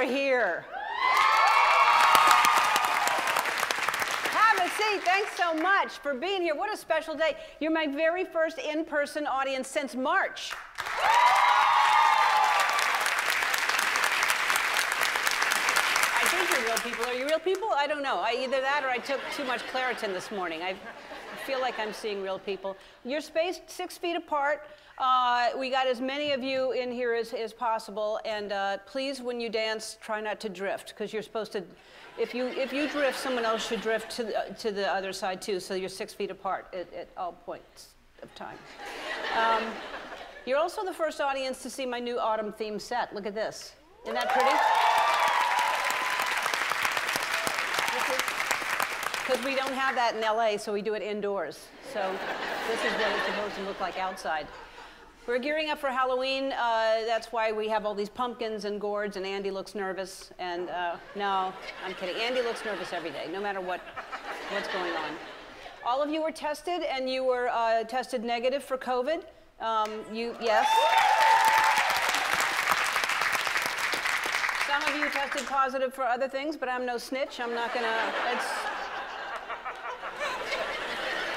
here. Have a seat. Thanks so much for being here. What a special day. You're my very first in-person audience since March. I think you're real people. Are you real people? I don't know. Either that or I took too much Claritin this morning. I feel like I'm seeing real people. You're spaced 6 feet apart. We got as many of you in here as possible, and please, when you dance, try not to drift, because you're supposed to. If you drift, someone else should drift to the other side too. So you're 6 feet apart at all points of time. You're also the first audience to see my new autumn theme set. Look at this. Isn't that pretty? Because we don't have that in LA, so we do it indoors. So this is what it's supposed to look like outside. We're gearing up for Halloween. That's why we have all these pumpkins and gourds, and Andy looks nervous. And no, I'm kidding. Andy looks nervous every day, no matter what's going on. All of you were tested, and you were tested negative for COVID. Yes. Some of you tested positive for other things, but I'm no snitch. I'm not gonna.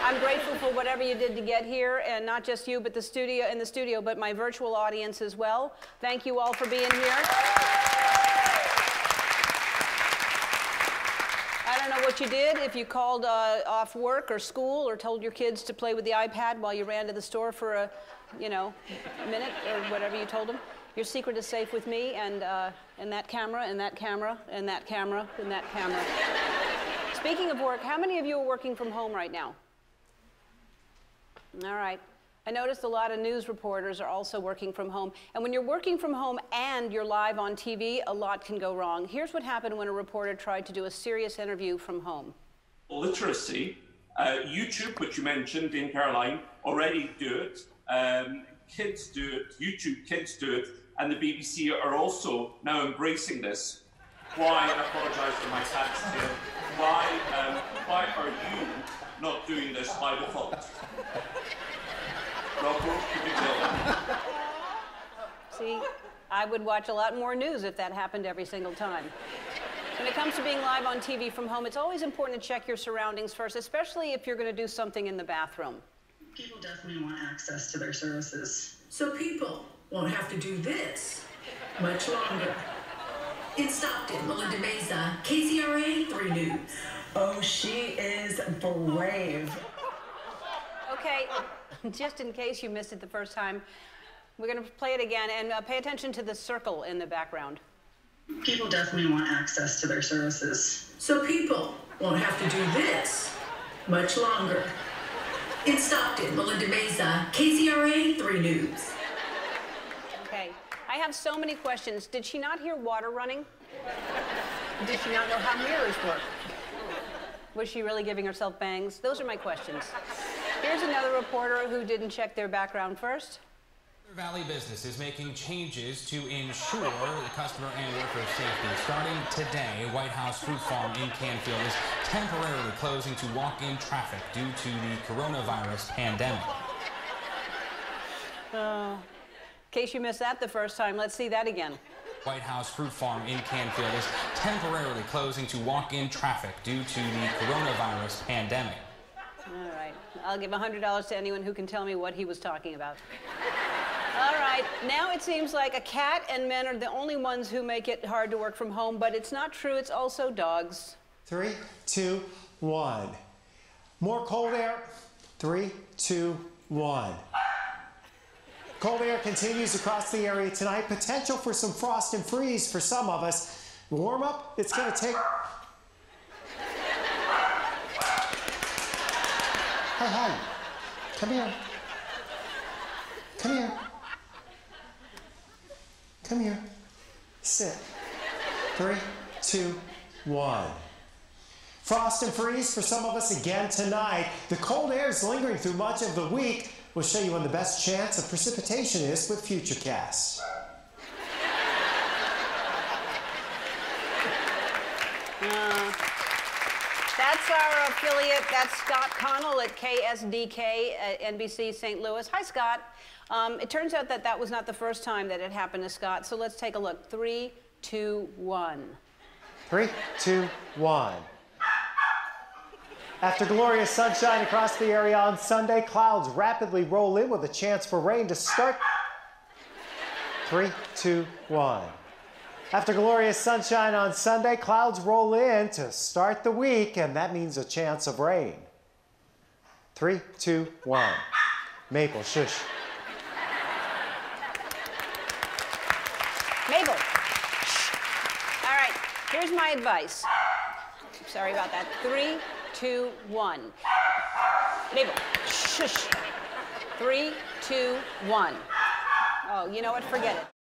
I'm grateful for whatever you did to get here, and not just you, but the studio, but my virtual audience as well. Thank you all for being here. I don't know what you did, if you called off work or school or told your kids to play with the iPad while you ran to the store for a minute or whatever you told them. Your secret is safe with me and that camera, and that camera, and that camera, and that camera. Speaking of work, how many of you are working from home right now? All right. I noticed a lot of news reporters are also working from home. And when you're working from home and you're live on TV, a lot can go wrong. Here's what happened when a reporter tried to do a serious interview from home. Literacy, YouTube, which you mentioned in Caroline, already do it. Kids do it, YouTube kids do it, and the BBC are also now embracing this. Why, I apologise for my tax here, why are you not doing this by default? Rocco, could you tell them? See, I would watch a lot more news if that happened every single time. When it comes to being live on TV from home, it's always important to check your surroundings first, especially if you're going to do something in the bathroom. People definitely want access to their services. So people won't have to do this much longer. In Stockton, Melinda Meza, KCRA 3 News. Oh, she is brave. Okay, just in case you missed it the first time, we're going to play it again, and pay attention to the circle in the background. People definitely want access to their services. So people won't have to do this much longer. In Stockton, Melinda Meza, KCRA 3 News. Okay, I have so many questions. Did she not hear water running? Did she not know how mirrors work? Was she really giving herself bangs? Those are my questions. Here's another reporter who didn't check their background first. Valley Business is making changes to ensure the customer and worker safety. Starting today, White House Fruit Farm in Canfield is temporarily closing to walk-in traffic due to the coronavirus pandemic. In case you missed that the first time, let's see that again. White House Fruit Farm in Canfield is temporarily closing to walk-in traffic due to the coronavirus pandemic. All right. I'll give $100 to anyone who can tell me what he was talking about. All right. Now it seems like a cat and men are the only ones who make it hard to work from home, but it's not true. It's also dogs. 3, 2, 1. More cold air. 3, 2, 1. Cold air continues across the area tonight. Potential for some frost and freeze for some of us. Warm up, it's going to take... Hey, come here. Come here. Come here. Sit. 3, 2, 1. Frost and freeze for some of us again tonight. The cold air is lingering through much of the week. We'll show you when the best chance of precipitation is with Futurecast. That's our affiliate. That's Scott Connell at KSDK at NBC St. Louis. Hi, Scott. It turns out that was not the first time that it happened to Scott, so let's take a look. 3, 2, 1. 3, 2, 1. After glorious sunshine across the area on Sunday, clouds rapidly roll in with a chance for rain to start. 3, 2, 1. After glorious sunshine on Sunday, clouds roll in to start the week, and that means a chance of rain. 3, 2, 1. Maple, shush. Mabel. Shh. All right, here's my advice. Sorry about that. 3, 2, 1. Mabel, shush. 3, 2, 1. Oh, you know what? Forget it.